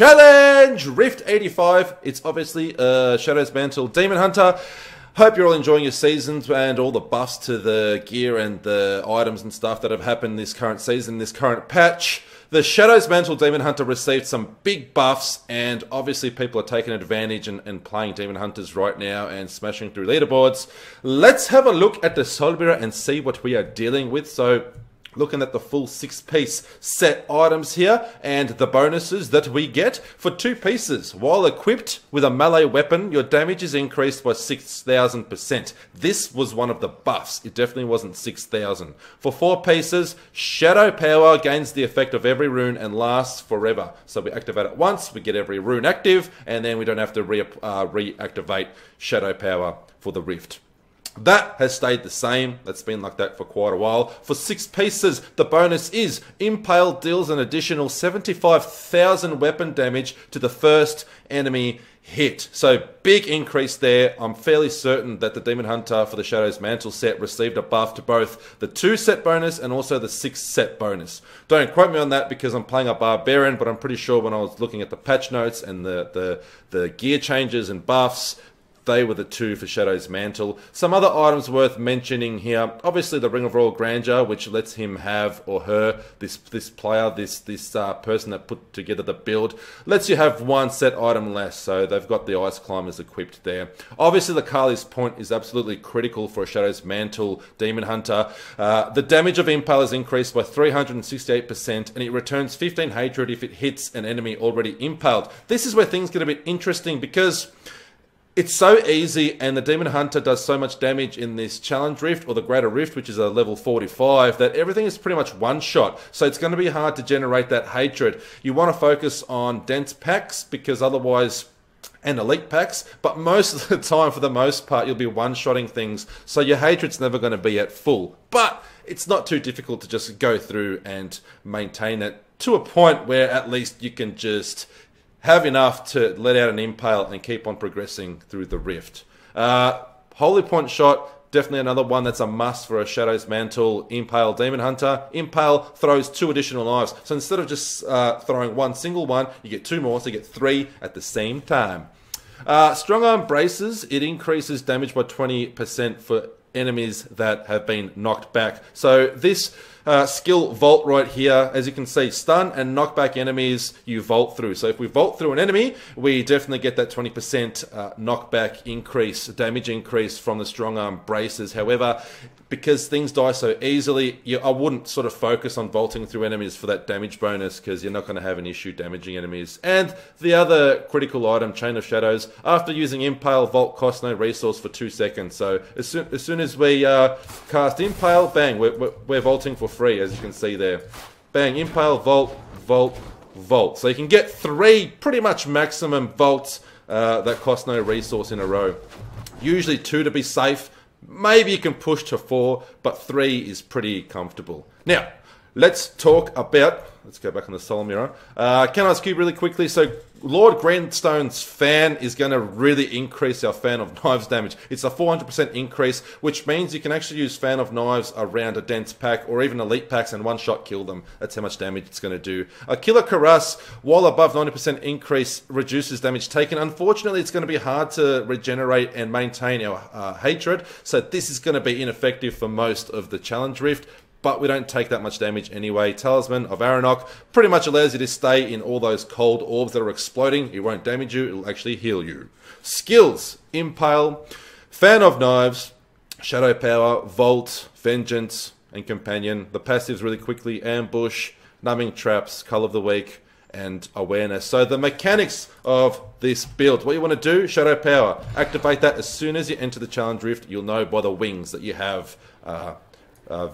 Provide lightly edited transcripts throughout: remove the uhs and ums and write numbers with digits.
Challenge Rift 85. It's obviously Shadow's Mantle Demon Hunter. Hope you're all enjoying your seasons and all the buffs to the gear and the items and stuff that have happened this current season, this current patch. The Shadow's Mantle Demon Hunter received some big buffs, and obviously people are taking advantage and playing Demon Hunters right now and smashing through leaderboards. Let's have a look at the Soul Mirror and see what we are dealing with. So, looking at the full 6-piece set items here and the bonuses that we get for 2 pieces. While equipped with a melee weapon, your damage is increased by 6,000%. This was one of the buffs. It definitely wasn't 6,000. For 4 pieces, Shadow Power gains the effect of every rune and lasts forever. So we activate it once, we get every rune active, and then we don't have to reactivate Shadow Power for the Rift. That has stayed the same. That's been like that for quite a while. For 6 pieces, the bonus is Impale deals an additional 75,000 weapon damage to the first enemy hit. So big increase there. I'm fairly certain that the Demon Hunter for the Shadow's Mantle set received a buff to both the 2 set bonus and also the 6 set bonus. Don't quote me on that because I'm playing a Barbarian, but I'm pretty sure when I was looking at the patch notes and the gear changes and buffs, they were the 2 for Shadow's Mantle. Some other items worth mentioning here. Obviously the Ring of Royal Grandeur, which lets him have, or her, this player, this person that put together the build, lets you have 1 set item less. So they've got the Ice Climbers equipped there. Obviously the Kali's Point is absolutely critical for a Shadow's Mantle Demon Hunter. The damage of Impale is increased by 368%, and it returns 15 hatred if it hits an enemy already impaled. This is where things get a bit interesting because it's so easy, and the Demon Hunter does so much damage in this Challenge Rift, or the Greater Rift, which is a level 45, that everything is pretty much one-shot. So it's going to be hard to generate that hatred. You want to focus on dense packs, because otherwise, and elite packs, but most of the time, for the most part, you'll be one-shotting things, so your hatred's never going to be at full. But it's not too difficult to just go through and maintain it to a point where at least you can just have enough to let out an Impale and keep on progressing through the Rift. Holy Point Shot, definitely another one that's a must for a Shadow's Mantle Impale Demon Hunter. Impale throws 2 additional knives. So instead of just throwing 1 single one, you get 2 more, so you get 3 at the same time. Strong Arm Braces, it increases damage by 20% for enemies that have been knocked back. So this skill vault right here, as you can see, stun and knock back enemies you vault through. So if we vault through an enemy, we definitely get that 20% knockback increase, damage increase from the Strong Arm Braces. However, because things die so easily, I wouldn't sort of focus on vaulting through enemies for that damage bonus, because you're not going to have an issue damaging enemies. And the other critical item, Chain of Shadows, after using Impale, vault costs no resource for 2 seconds. So as soon as we cast Impale, bang, we're vaulting for free, as you can see there. Bang, Impale, vault, vault, vault. So you can get 3 pretty much maximum vaults that cost no resource in a row. Usually 2 to be safe. Maybe you can push to 4, but 3 is pretty comfortable. Now, let's talk about, let's go back on the Soul Mirror. Can I ask you really quickly, so Lord Greenstone's fan is going to really increase our Fan of Knives damage. It's a 400% increase, which means you can actually use Fan of Knives around a dense pack or even elite packs and one-shot kill them. That's how much damage it's going to do. A Killer Cuirass, while above 90% increase, reduces damage taken. Unfortunately, it's going to be hard to regenerate and maintain our hatred, so this is going to be ineffective for most of the Challenge Rift. But we don't take that much damage anyway. Talisman of Aranok pretty much allows you to stay in all those cold orbs that are exploding. It won't damage you, it'll actually heal you. Skills: Impale, Fan of Knives, Shadow Power, Vault, Vengeance, and Companion. The passives really quickly: Ambush, Numbing Traps, Call of the Week, and Awareness. So the mechanics of this build, what you want to do, Shadow Power, activate that as soon as you enter the Challenge Rift. You'll know by the wings that you have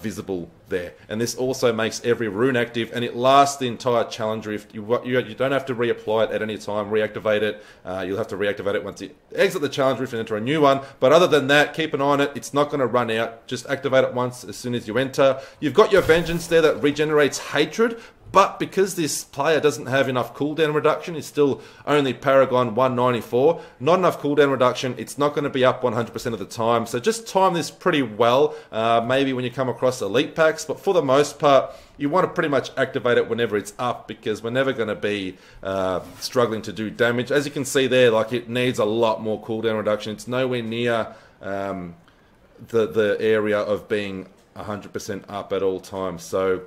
visible there, and this also makes every rune active, and it lasts the entire Challenge Rift. You don't have to reapply it at any time, reactivate it. You'll have to reactivate it once you exit the Challenge Rift and enter a new one, but other than that, keep an eye on it. It's not going to run out. Just activate it once as soon as you enter. You've got your Vengeance there that regenerates hatred, but because this player doesn't have enough cooldown reduction, it's still only Paragon 194, not enough cooldown reduction, it's not going to be up 100% of the time, so just time this pretty well, maybe when you come across elite packs, but for the most part, you want to pretty much activate it whenever it's up, because we're never going to be struggling to do damage. As you can see there, like, it needs a lot more cooldown reduction. It's nowhere near the area of being 100% up at all times. So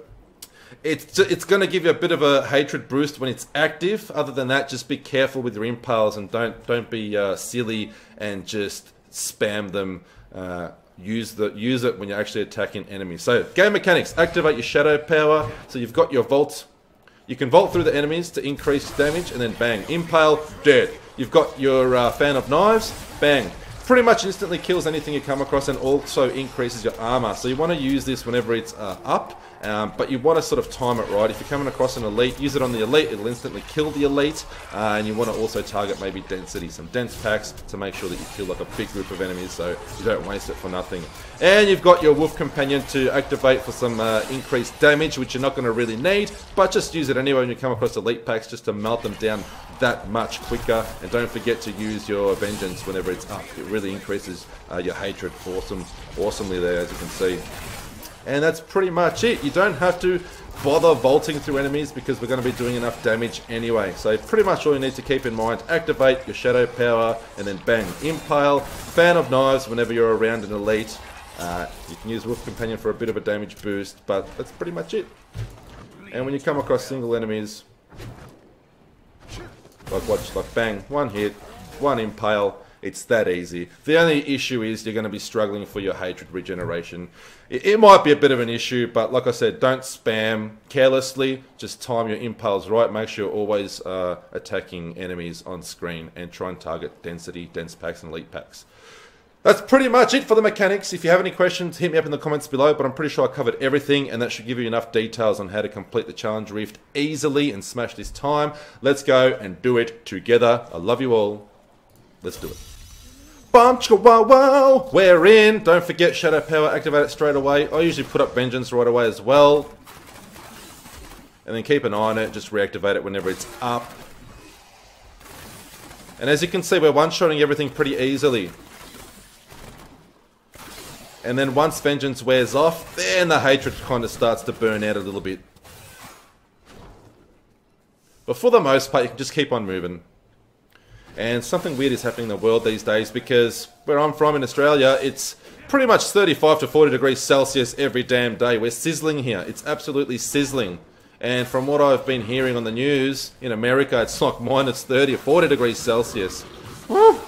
it's going to give you a bit of a hatred boost when it's active. Other than that, just be careful with your impales and don't be silly and just spam them. Use it when you're actually attacking enemies. So game mechanics: activate your shadow power. So you've got your vault. You can vault through the enemies to increase damage, and then bang, impale, dead. You've got your fan of knives, bang. Pretty much instantly kills anything you come across and also increases your armor. So you want to use this whenever it's up, but you want to sort of time it right. If you're coming across an elite, use it on the elite, it'll instantly kill the elite. And you want to also target maybe density, some dense packs to make sure that you kill like a big group of enemies so you don't waste it for nothing. And you've got your wolf companion to activate for some increased damage, which you're not going to really need, but just use it anyway when you come across elite packs just to melt them down that much quicker. And don't forget to use your vengeance whenever it's up. It really increases your hatred awesomely there, as you can see. And that's pretty much it. You don't have to bother vaulting through enemies because we're going to be doing enough damage anyway. So pretty much all you need to keep in mind: activate your shadow power and then bang, impale, fan of knives whenever you're around an elite. You can use wolf companion for a bit of a damage boost, but that's pretty much it. And when you come across single enemies, like bang, one hit, one impale. It's that easy. The only issue is you're going to be struggling for your hatred regeneration. It might be a bit of an issue, but like I said, don't spam carelessly. Just time your impales right. Make sure you're always attacking enemies on screen and try and target density, dense packs and elite packs. That's pretty much it for the mechanics. If you have any questions, hit me up in the comments below, but I'm pretty sure I covered everything, and that should give you enough details on how to complete the challenge rift easily and smash this time. Let's go and do it together. I love you all. Let's do it. Bum chicka wow wow, we're in. Don't forget shadow power, activate it straight away. I usually put up vengeance right away as well. And then keep an eye on it, just reactivate it whenever it's up. And as you can see, we're one-shotting everything pretty easily. And then once vengeance wears off, then the hatred kind of starts to burn out a little bit. But for the most part, you can just keep on moving. And something weird is happening in the world these days, because where I'm from in Australia, it's pretty much 35 to 40 degrees Celsius every damn day. We're sizzling here. It's absolutely sizzling. And from what I've been hearing on the news, in America, it's like minus 30 or 40 degrees Celsius. Woo!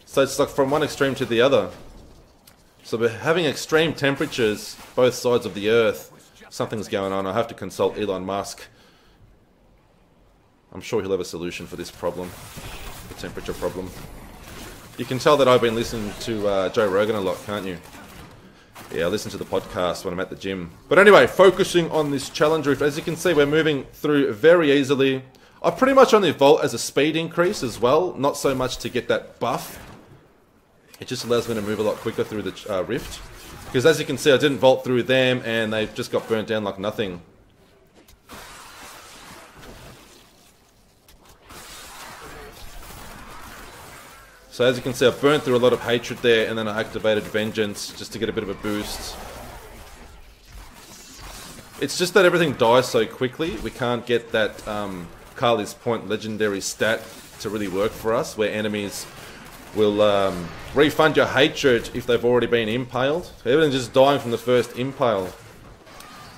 So it's like from one extreme to the other. So we're having extreme temperatures both sides of the earth. Something's going on. I have to consult Elon Musk. I'm sure he'll have a solution for this problem. The temperature problem. You can tell that I've been listening to Joe Rogan a lot, can't you? Yeah, I listen to the podcast when I'm at the gym. But anyway, focusing on this challenge rift, as you can see, we're moving through very easily. I pretty much only vault as a speed increase as well, not so much to get that buff. It just allows me to move a lot quicker through the rift. Because as you can see, I didn't vault through them and they've just got burnt down like nothing. So as you can see, I burnt through a lot of hatred there, and then I activated vengeance just to get a bit of a boost. It's just that everything dies so quickly, we can't get that Kali's Point legendary stat to really work for us, where enemies will refund your hatred if they've already been impaled. Everything's just dying from the first impale.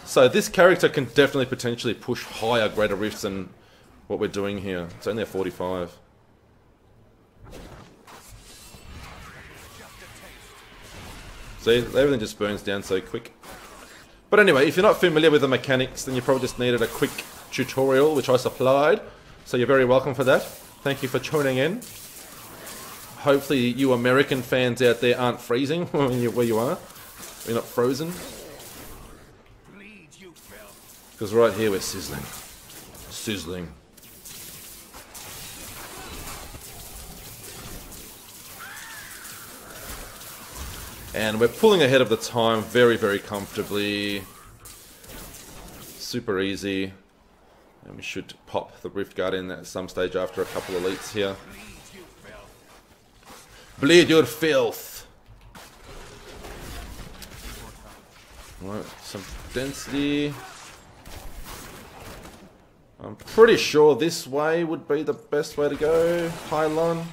So this character can definitely potentially push higher, greater rifts than what we're doing here. It's only a 45. See, everything just burns down so quick. But anyway, if you're not familiar with the mechanics, then you probably just needed a quick tutorial, which I supplied. So you're very welcome for that. Thank you for tuning in. Hopefully you American fans out there aren't freezing where you are. You're not frozen. Because right here we're sizzling. Sizzling. And we're pulling ahead of the time very, very comfortably. Super easy. And we should pop the Rift Guard in at some stage after a couple of elites here. Bleed your filth! Right, some density. I'm pretty sure this way would be the best way to go, Pylon.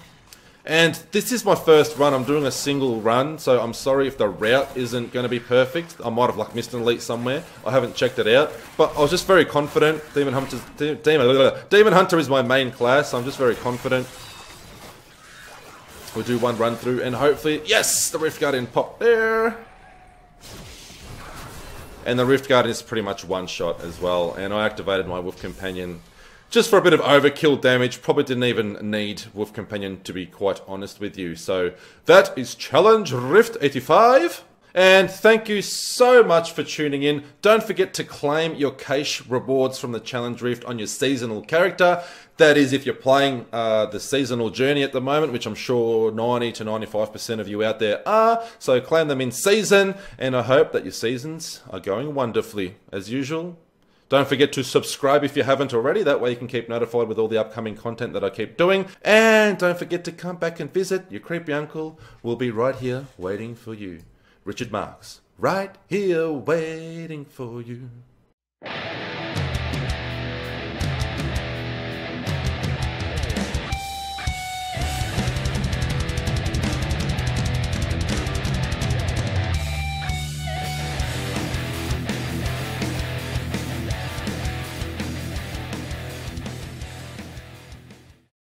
And this is my first run. I'm doing a single run, so I'm sorry if the route isn't going to be perfect. I might have like missed an elite somewhere. I haven't checked it out, but I was just very confident. Demon Hunter is my main class, so I'm just very confident. We'll do one run through, and hopefully, yes, the Rift Guardian popped there. And the Rift Guardian is pretty much one shot as well. And I activated my Wolf Companion just for a bit of overkill damage. Probably didn't even need Wolf Companion, to be quite honest with you. So that is Challenge Rift 85. And thank you so much for tuning in. Don't forget to claim your cache rewards from the Challenge Rift on your seasonal character. That is if you're playing the seasonal journey at the moment, which I'm sure 90 to 95% of you out there are. So claim them in season, and I hope that your seasons are going wonderfully. As usual, don't forget to subscribe if you haven't already. That way you can keep notified with all the upcoming content that I keep doing. And don't forget to come back and visit. Your creepy uncle will be right here waiting for you. Richard Marks, right here waiting for you.